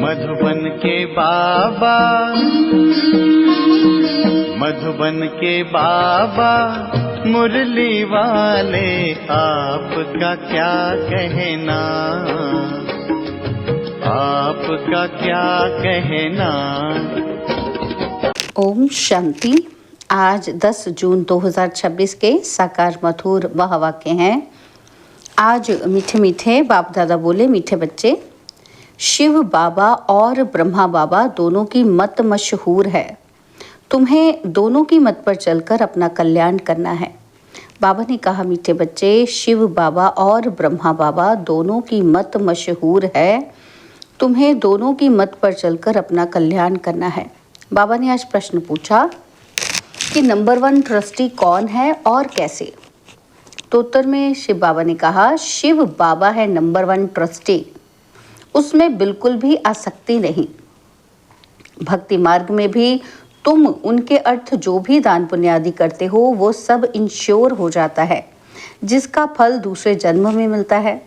मधुबन के बाबा, मधुबन के बाबा मुरली वाले, आपका क्या कहना, आपका क्या कहना। ओम शांति। आज 10 जून 2026 के साकार मधुर महावाक्य हैं। आज मीठे मीठे बाप दादा बोले, मीठे बच्चे, शिव बाबा और ब्रह्मा बाबा दोनों की मत मशहूर है। तुम्हें दोनों की मत पर चलकर अपना कल्याण करना है। बाबा ने कहा, मीठे बच्चे, शिव बाबा और ब्रह्मा बाबा दोनों की मत मशहूर है। तुम्हें दोनों की मत पर चलकर अपना कल्याण करना है। बाबा ने आज प्रश्न पूछा कि नंबर 1 ट्रस्टी कौन है और कैसे। तो उत्तर में शिव बाबा ने कहा, शिव बाबा है नंबर 1 ट्रस्टी। उसमें बिल्कुल भी आसक्ति नहीं। भक्ति मार्ग में भी तुम उनके अर्थ जो भी दान पुण्य आदि करते हो वो सब इंश्योर हो जाता है, जिसका फल दूसरे जन्म में मिलता है।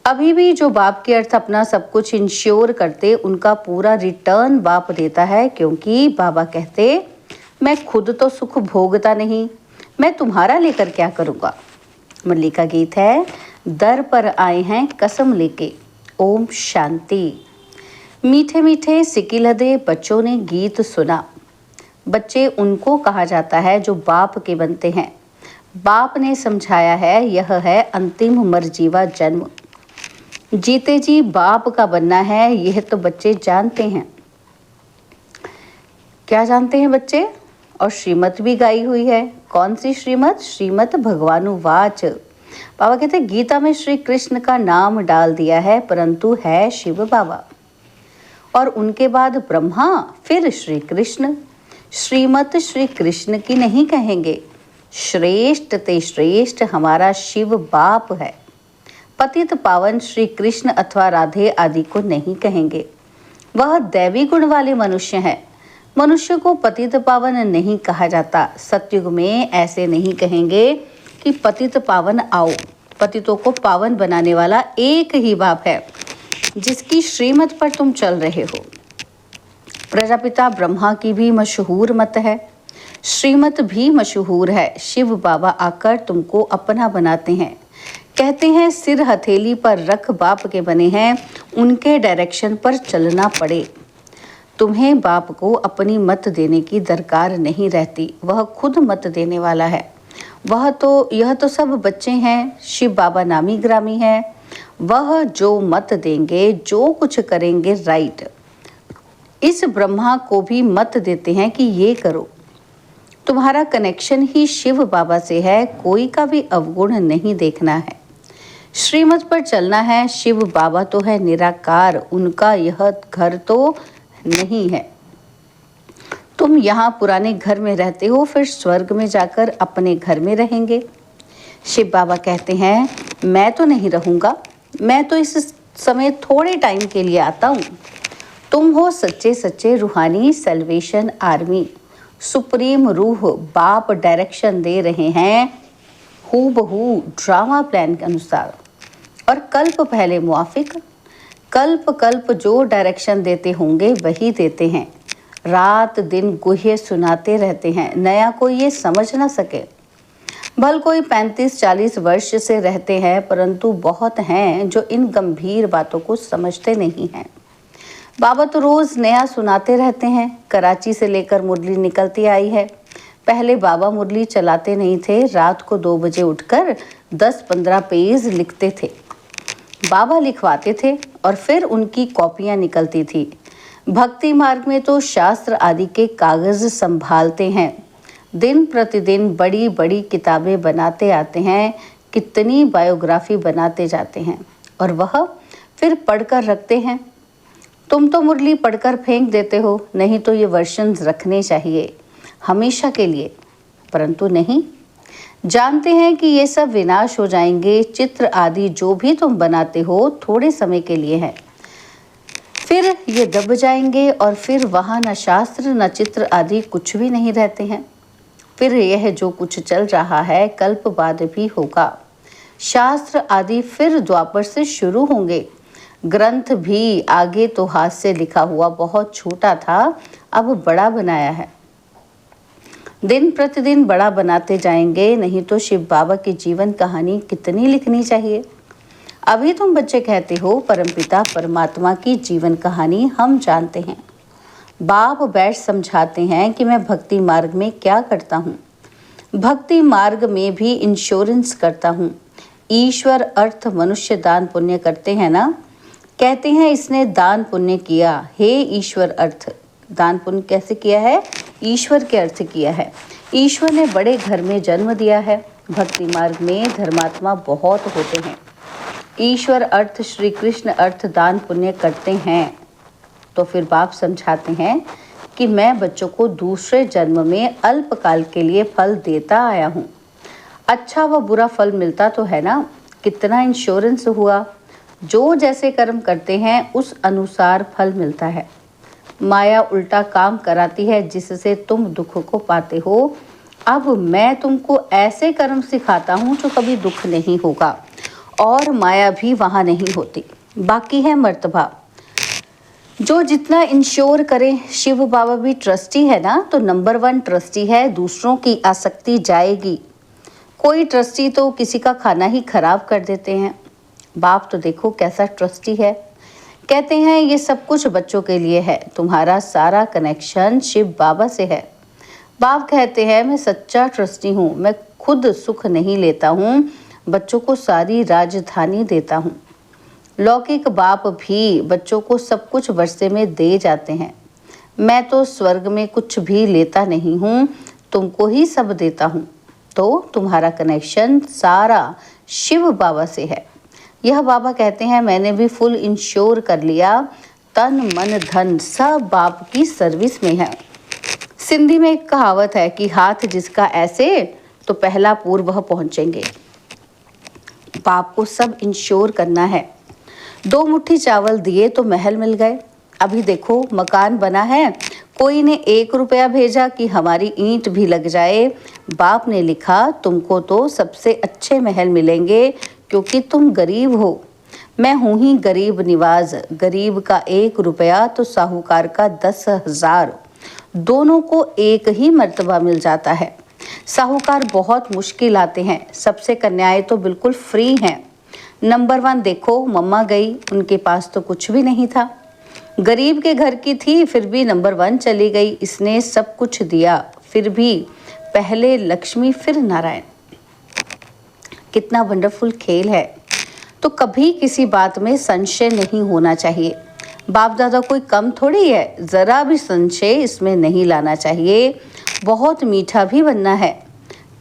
अभी भी जो बाप के अर्थ अपना सब कुछ इंश्योर करते, उनका पूरा रिटर्न बाप देता है, क्योंकि बाबा कहते, मैं खुद तो सुख भोगता नहीं, मैं तुम्हारा लेकर क्या करूँगा। मुरली का गीत है, दर पर आए हैं कसम लेके। ओम शांति। मीठे मीठे सिकिलदे बच्चों ने गीत सुना। बच्चे उनको कहा जाता है जो बाप के बनते हैं। बाप ने समझाया है, यह है अंतिम मरजीवा जन्म। जीते जी बाप का बनना है, यह तो बच्चे जानते हैं। क्या जानते हैं बच्चे? और श्रीमत भी गाई हुई है। कौन सी श्रीमत? श्रीमत भगवानुवाच। बाबा कहते हैं, गीता में श्री कृष्ण का नाम डाल दिया है, परंतु है शिव बाबा। और उनके बाद ब्रह्मा, फिर श्री कृष्ण। श्रीमत श्री कृष्ण की नहीं कहेंगे। श्रेष्ठ ते श्रेष्ठ हमारा शिव बाप है। पतित पावन श्री कृष्ण अथवा राधे आदि को नहीं कहेंगे। वह दैवी गुण वाले मनुष्य हैं। मनुष्य को पतित पावन नहीं कहा जाता। सतयुग में ऐसे नहीं कहेंगे कि पतित पावन आओ। पतितों को पावन बनाने वाला एक ही बाप है, जिसकी श्रीमत पर तुम चल रहे हो। प्रजापिता ब्रह्मा की भी मशहूर मत है, श्रीमत भी मशहूर है। शिव बाबा आकर तुमको अपना बनाते हैं। कहते हैं, सिर हथेली पर रख बाप के बने हैं, उनके डायरेक्शन पर चलना पड़े। तुम्हें बाप को अपनी मत देने की दरकार नहीं रहती, वह खुद मत देने वाला है। यह तो सब बच्चे हैं, शिव बाबा नामी ग्रामी है। वह जो मत देंगे, जो कुछ करेंगे राइट। इस ब्रह्मा को भी मत देते हैं कि ये करो। तुम्हारा कनेक्शन ही शिव बाबा से है, कोई का भी अवगुण नहीं देखना है। श्रीमत पर चलना है। शिव बाबा तो है निराकार, उनका यह घर तो नहीं है। तुम यहाँ पुराने घर में रहते हो, फिर स्वर्ग में जाकर अपने घर में रहेंगे। शिव बाबा कहते हैं, मैं तो नहीं रहूँगा, मैं तो इस समय थोड़े टाइम के लिए आता हूँ। तुम हो सच्चे सच्चे रूहानी सल्वेशन आर्मी। सुप्रीम रूह बाप डायरेक्शन दे रहे हैं हूबहू ड्रामा प्लान के अनुसार, और कल्प पहले मुआफिक। कल्प कल्प जो डायरेक्शन देते होंगे वही देते हैं। रात दिन गुह्य सुनाते रहते हैं, नया कोई ये समझ ना सके। भल कोई 35-40 वर्ष से रहते हैं, परंतु बहुत हैं जो इन गंभीर बातों को समझते नहीं हैं। बाबा तो रोज नया सुनाते रहते हैं। कराची से लेकर मुरली निकलती आई है। पहले बाबा मुरली चलाते नहीं थे, रात को 2 बजे उठकर 10-15 पेज लिखते थे। बाबा लिखवाते थे और फिर उनकी कॉपियां निकलती थी। भक्ति मार्ग में तो शास्त्र आदि के कागज संभालते हैं। दिन प्रतिदिन बड़ी बड़ी किताबें बनाते आते हैं, कितनी बायोग्राफी बनाते जाते हैं और वह फिर पढ़कर रखते हैं। तुम तो मुरली पढ़कर फेंक देते हो, नहीं तो ये वर्शंस रखने चाहिए हमेशा के लिए, परंतु नहीं। जानते हैं कि ये सब विनाश हो जाएंगे। चित्र आदि जो भी तुम बनाते हो थोड़े समय के लिए है, फिर ये दब जाएंगे और फिर वहाँ न शास्त्र न चित्र आदि कुछ भी नहीं रहते हैं। फिर यह जो कुछ चल रहा है कल्प बाद भी होगा। शास्त्र आदि फिर द्वापर से शुरू होंगे। ग्रंथ भी आगे तो हाथ से लिखा हुआ बहुत छोटा था, अब बड़ा बनाया है। दिन प्रतिदिन बड़ा बनाते जाएंगे, नहीं तो शिव बाबा की जीवन कहानी कितनी लिखनी चाहिए। अभी तुम बच्चे कहते हो परमपिता परमात्मा की जीवन कहानी हम जानते हैं। बाप बैठ समझाते हैं कि मैं भक्ति मार्ग में क्या करता हूँ। भक्ति मार्ग में भी इंश्योरेंस करता हूँ। ईश्वर अर्थ मनुष्य दान पुण्य करते हैं ना, कहते हैं इसने दान पुण्य किया। हे ईश्वर अर्थ, दान पुण्य कैसे किया है? ईश्वर के अर्थ किया है। ईश्वर ने बड़े घर में जन्म दिया है। भक्ति मार्ग में धर्मात्मा बहुत होते हैं। ईश्वर अर्थ श्री कृष्ण अर्थ दान पुण्य करते हैं। तो फिर बाप समझाते हैं कि मैं बच्चों को दूसरे जन्म में अल्पकाल के लिए फल देता आया हूँ। अच्छा व बुरा फल मिलता तो है ना, कितना इंश्योरेंस हुआ। जो जैसे कर्म करते हैं उस अनुसार फल मिलता है। माया उल्टा काम कराती है जिससे तुम दुख को पाते हो। अब मैं तुमको ऐसे कर्म सिखाता हूँ जो कभी दुख नहीं होगा और माया भी वहाँ नहीं होती। बाकी है मर्तबा, जो जितना इंश्योर करे। शिव बाबा भी ट्रस्टी है ना, तो नंबर 1 ट्रस्टी है, दूसरों की आसक्ति जाएगी। कोई ट्रस्टी तो किसी का खाना ही खराब कर देते हैं। बाप तो देखो कैसा ट्रस्टी है। कहते हैं ये सब कुछ बच्चों के लिए है, तुम्हारा सारा कनेक्शन शिव बाबा से है। बाप कहते हैं मैं सच्चा ट्रस्टी हूँ, मैं खुद सुख नहीं लेता हूँ, बच्चों को सारी राजधानी देता हूँ। लौकिक बाप भी बच्चों को सब कुछ वर्षे में दे जाते हैं। मैं तो स्वर्ग में कुछ भी लेता नहीं हूँ, तुमको ही सब देता हूँ। तो तुम्हारा कनेक्शन सारा शिव बाबा से है। यह बाबा कहते हैं मैंने भी फुल इंश्योर कर लिया, तन मन धन सब बाप की सर्विस में है। सिंधी में एक कहावत है कि हाथ जिसका ऐसे तो पहला पूर्व वह पहुंचेंगे। बाप को सब इंश्योर करना है। 2 मुट्ठी चावल दिए तो महल मिल गए। अभी देखो मकान बना है, कोई ने 1 रुपया भेजा कि हमारी ईंट भी लग जाए। बाप ने लिखा तुमको तो सबसे अच्छे महल मिलेंगे क्योंकि तुम गरीब हो। मैं हूँ ही गरीब निवाज। गरीब का 1 रुपया तो साहूकार का 10,000, दोनों को एक ही मर्तबा मिल जाता है। साहूकार बहुत मुश्किल आते हैं, सबसे कन्याएं तो बिल्कुल फ्री हैं। नंबर 1 देखो मम्मा गई, उनके पास तो कुछ भी नहीं था। गरीब के घर की थी फिर भी नंबर 1 चली गई। इसने सब कुछ दिया फिर भी पहले लक्ष्मी फिर नारायण। कितना वंडरफुल खेल है। तो कभी किसी बात में संशय नहीं होना चाहिए। बाप दादा कोई कम थोड़ी है, ज़रा भी संशय इसमें नहीं लाना चाहिए। बहुत मीठा भी बनना है।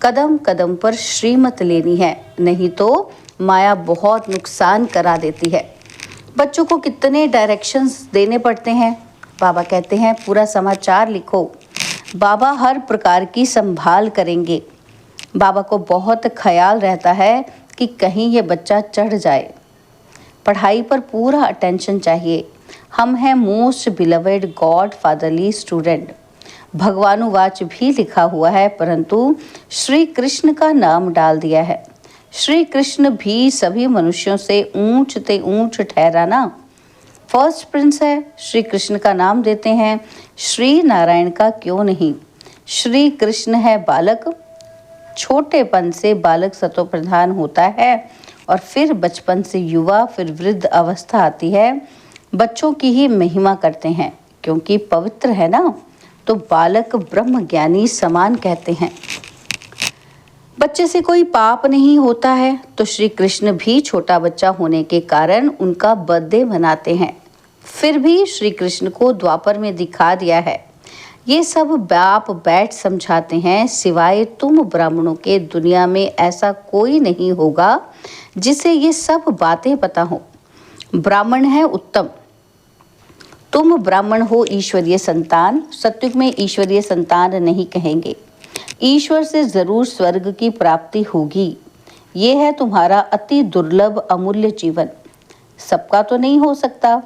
कदम कदम पर श्रीमत लेनी है, नहीं तो माया बहुत नुकसान करा देती है। बच्चों को कितने डायरेक्शंस देने पड़ते हैं। बाबा कहते हैं पूरा समाचार लिखो। बाबा हर प्रकार की संभाल करेंगे। बाबा को बहुत ख्याल रहता है कि कहीं ये बच्चा चढ़ जाए। पढ़ाई पर पूरा अटेंशन चाहिए। हम हैं most beloved God fatherly student. भगवानुवाच भी लिखा हुआ है, परंतु श्री कृष्ण का नाम डाल दिया है। श्री कृष्ण भी सभी मनुष्यों से ऊंच ते ऊंच ठहरा ना। फर्स्ट प्रिंस है, श्री कृष्ण का नाम देते हैं। श्री नारायण का क्यों नहीं। श्री कृष्ण है बालक। छोटेपन से बालक सतो प्रधान होता है और फिर बचपन से युवा, फिर वृद्ध अवस्था आती है। बच्चों की ही महिमा करते हैं क्योंकि पवित्र है ना, तो बालक ब्रह्म ज्ञानी समान कहते हैं। बच्चे से कोई पाप नहीं होता है, तो श्री कृष्ण भी छोटा बच्चा होने के कारण उनका बर्थडे मनाते हैं। फिर भी श्री कृष्ण को द्वापर में दिखा दिया है। ये सब बाप बैठ समझाते हैं। सिवाय तुम ब्राह्मणों के दुनिया में ऐसा कोई नहीं होगा जिसे ये सब बातें पता हो। ब्राह्मण है उत्तम। तुम ब्राह्मण हो ईश्वरीय संतान। सत्युग में ईश्वरीय संतान नहीं कहेंगे। ईश्वर से जरूर स्वर्ग की प्राप्ति होगी। ये है तुम्हारा अति दुर्लभ अमूल्य जीवन। सबका तो नहीं हो सकता।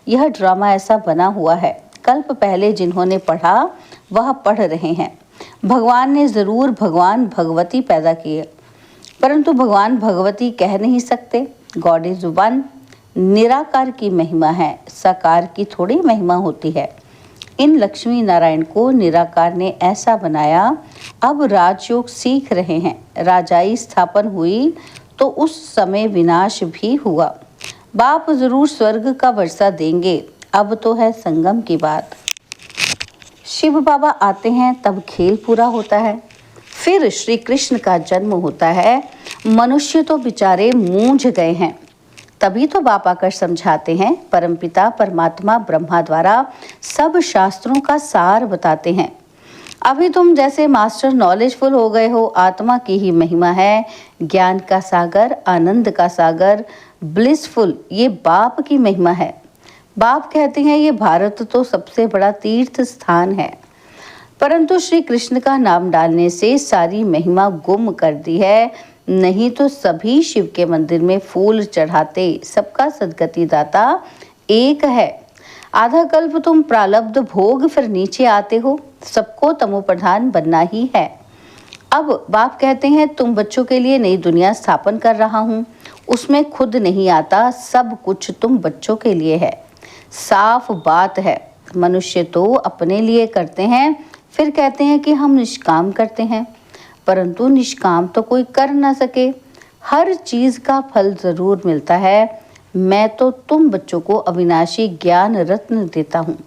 यह ड्रामा ऐसा बना हुआ है। कल्प पहले जिन्होंने पढ़ा वह पढ़ रहे हैं। भगवान ने जरूर भगवान भगवती पैदा किए, परंतु भगवान भगवती कह नहीं सकते। God is one. निराकार की महिमा है, साकार की थोड़ी महिमा होती है। इन लक्ष्मी नारायण को निराकार ने ऐसा बनाया। अब राजयोग सीख रहे हैं। राजाई स्थापन हुई तो उस समय विनाश भी हुआ। बाप जरूर स्वर्ग का वर्षा देंगे। अब तो है संगम की बात। शिव बाबा आते हैं तब खेल पूरा होता है। फिर श्री कृष्ण का जन्म होता है। मनुष्य तो बेचारे मूंझ गए हैं। तभी तो बाप आकर समझाते हैं। परमपिता परमात्मा ब्रह्मा द्वारा सब शास्त्रों का सार बताते हैं। अभी तुम जैसे मास्टर नॉलेजफुल हो गए हो। आत्मा की ही महिमा है। ज्ञान का सागर, आनंद का सागर, ब्लिसफुल, ये बाप की महिमा है। बाप कहते हैं ये भारत तो सबसे बड़ा तीर्थ स्थान है, परंतु श्री कृष्ण का नाम डालने से सारी महिमा गुम कर दी है। नहीं तो सभी शिव के मंदिर में फूल चढ़ाते। सबका सद्गति दाता एक है। आधा कल्प तुम प्रारब्ध भोग फिर नीचे आते हो। सबको तमोप्रधान बनना ही है। अब बाप कहते हैं तुम बच्चों के लिए नई दुनिया स्थापन कर रहा हूँ। उसमें खुद नहीं आता, सब कुछ तुम बच्चों के लिए है। साफ बात है। मनुष्य तो अपने लिए करते हैं, फिर कहते हैं कि हम निष्काम करते हैं, परंतु निष्काम तो कोई कर ना सके। हर चीज का फल जरूर मिलता है। मैं तो तुम बच्चों को अविनाशी ज्ञान रत्न देता हूँ।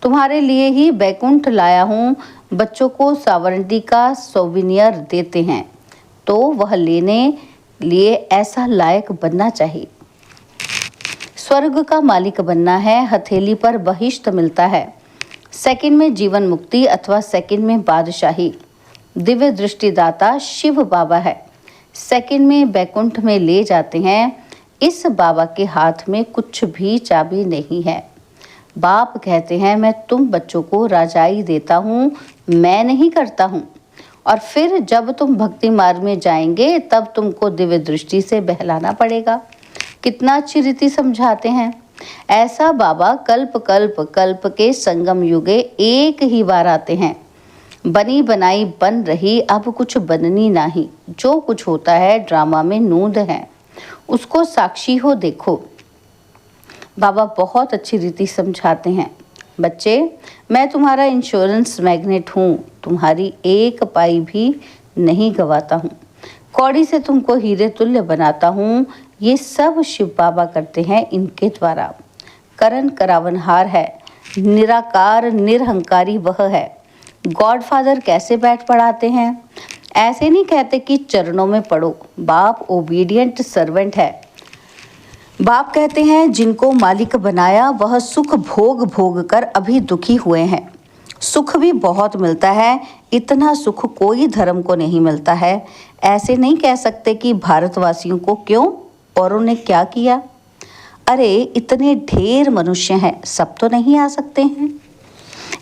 तुम्हारे लिए ही बैकुंठ लाया हूँ। बच्चों को सावरंटी का सोविनियर देते हैं तो वह लेने लिए ऐसा लायक बनना चाहिए। स्वर्ग का मालिक बनना है। हथेली पर बहिष्ट मिलता है। सेकंड में जीवन मुक्ति अथवा सेकंड में बादशाही। दिव्य दृष्टिदाता शिव बाबा है। सेकंड में बैकुंठ में ले जाते हैं। इस बाबा के हाथ में कुछ भी चाबी नहीं है। बाप कहते हैं मैं तुम बच्चों को राजाई देता हूँ, मैं नहीं करता हूँ। और फिर जब तुम भक्ति मार्ग में जाएंगे तब तुमको दिव्य दृष्टि से बहलाना पड़ेगा। कितना अच्छी रीति समझाते हैं। ऐसा बाबा कल्प कल्प कल्प के संगम युगे एक ही बार आते हैं। बनी बनाई बन रही, अब कुछ बननी नहीं। जो कुछ होता है ड्रामा में नूंद है, उसको साक्षी हो देखो। बाबा बहुत अच्छी रीति समझाते हैं। बच्चे, मैं तुम्हारा इंश्योरेंस मैग्नेट हूँ। तुम्हारी एक पाई भी नहीं गवाता हूँ। कौड़ी से तुमको हीरे तुल्य बनाता हूँ। ये सब शिव बाबा करते हैं इनके द्वारा। करण करावनहार है। निराकार निरहंकारी वह है। गॉडफादर कैसे बैठ पढ़ाते हैं? ऐसे नहीं कहते कि चरणों में पढ़ो। बाप ओबीडियंट सर्वेंट है। बाप कहते हैं जिनको मालिक बनाया वह सुख भोग भोग कर अभी दुखी हुए हैं। सुख भी बहुत मिलता है। इतना सुख कोई धर्म को नहीं मिलता है। ऐसे नहीं कह सकते कि भारतवासियों को क्यों, औरों ने क्या किया। अरे इतने ढेर मनुष्य हैं, सब तो नहीं आ सकते हैं।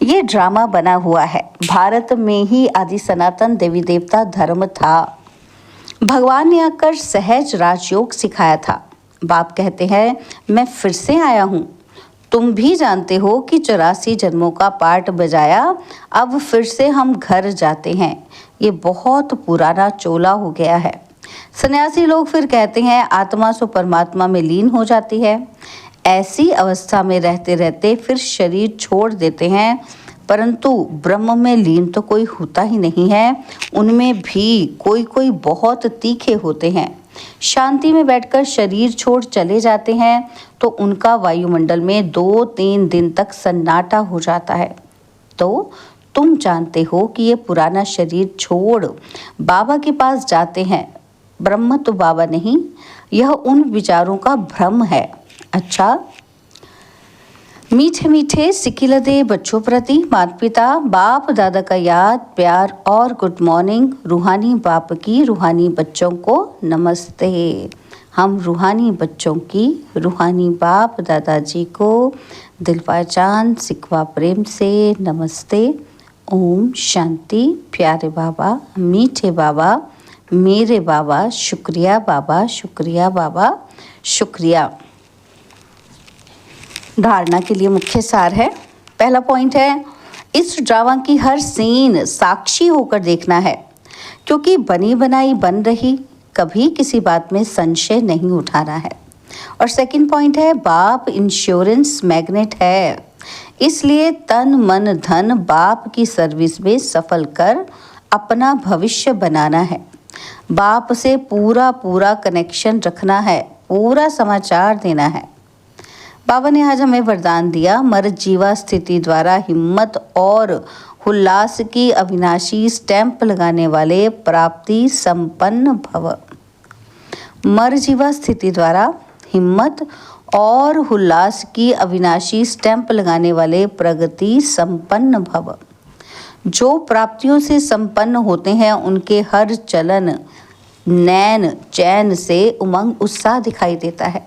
ये ड्रामा बना हुआ है। भारत में ही आदि सनातन देवी देवता धर्म था। भगवान ने आकर सहज राजयोग सिखाया था। बाप कहते हैं मैं फिर से आया हूँ। तुम भी जानते हो कि 84 जन्मों का पाठ बजाया, अब फिर से हम घर जाते हैं। ये बहुत पुराना चोला हो गया है। सन्यासी लोग फिर कहते हैं आत्मा सो परमात्मा में लीन हो जाती है। ऐसी अवस्था में रहते रहते फिर शरीर छोड़ देते हैं, परंतु ब्रह्म में लीन तो कोई होता ही नहीं है। उनमें भी कोई कोई बहुत तीखे होते हैं। शांति में बैठकर शरीर छोड़ चले जाते हैं तो उनका वायुमंडल में 2-3 दिन तक सन्नाटा हो जाता है। तो तुम जानते हो कि ये पुराना शरीर छोड़ बाबा के पास जाते हैं। ब्रह्म तो बाबा नहीं, यह उन विचारों का भ्रम है। अच्छा, मीठे मीठे सिकिलदे बच्चों प्रति माता पिता बाप दादा का याद प्यार और गुड मॉर्निंग। रूहानी बाप की रूहानी बच्चों को नमस्ते। हम रूहानी बच्चों की रूहानी बाप दादाजी को दिल पहचान सिकवा प्रेम से नमस्ते। ओम शांति। प्यारे बाबा, मीठे बाबा, मेरे बाबा, शुक्रिया बाबा, शुक्रिया बाबा, शुक्रिया। धारणा के लिए मुख्य सार है। पहला पॉइंट है इस ड्रामा की हर सीन साक्षी होकर देखना है, क्योंकि बनी बनाई बन रही। कभी किसी बात में संशय नहीं उठाना है। और सेकंड पॉइंट है बाप इंश्योरेंस मैग्नेट है, इसलिए तन मन धन बाप की सर्विस में सफल कर अपना भविष्य बनाना है। बाप से पूरा कनेक्शन रखना है, पूरा समाचार देना है। बाबा ने आज हमें वरदान दिया, मर जीवा स्थिति द्वारा हिम्मत और उल्लास की अविनाशी स्टैंप लगाने वाले प्राप्ति संपन्न भव। मर जीवा स्थिति द्वारा हिम्मत और उल्लास की अविनाशी स्टैंप लगाने वाले प्रगति संपन्न भव। जो प्राप्तियों से संपन्न होते हैं उनके हर चलन नैन चैन से उमंग उत्साह दिखाई देता है,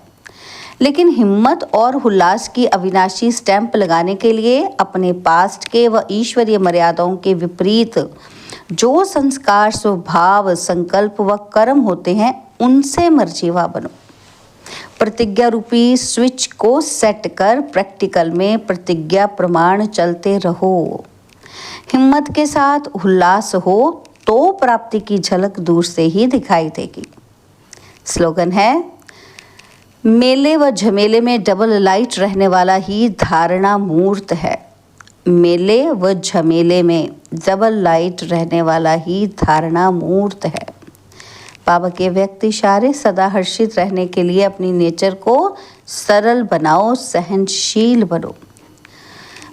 लेकिन हिम्मत और उल्लास की अविनाशी स्टैंप लगाने के लिए अपने पास्ट के व ईश्वरीय मर्यादाओं के विपरीत जो संस्कार स्वभाव संकल्प व कर्म होते हैं उनसे मर्जीवा बनो। प्रतिज्ञा रूपी स्विच को सेट कर प्रैक्टिकल में प्रतिज्ञा प्रमाण चलते रहो। हिम्मत के साथ उल्लास हो तो प्राप्ति की झलक दूर से ही दिखाई देगी। स्लोगन है, मेले व झमेले में डबल लाइट रहने वाला ही धारणा मूर्त है। मेले व झमेले में डबल लाइट रहने वाला ही धारणा मूर्त है। बाबा के व्यक्त इशारे सदा हर्षित रहने के लिए अपनी नेचर को सरल बनाओ, सहनशील बनो।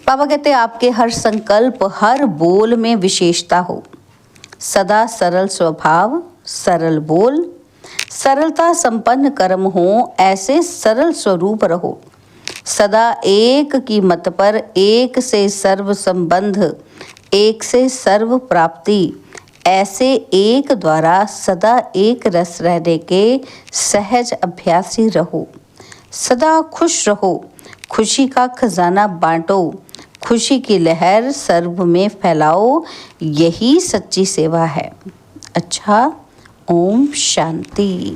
बाबा कहते हैं आपके हर संकल्प हर बोल में विशेषता हो। सदा सरल स्वभाव, सरल बोल, सरलता संपन्न कर्म हो, ऐसे सरल स्वरूप रहो। सदा एक की मत पर एक से सर्व संबंध, एक से सर्व प्राप्ति, ऐसे एक द्वारा सदा एक रस रहने के सहज अभ्यासी रहो। सदा खुश रहो, खुशी का खजाना बांटो, खुशी की लहर सर्व में फैलाओ, यही सच्ची सेवा है। अच्छा, ओम शांति।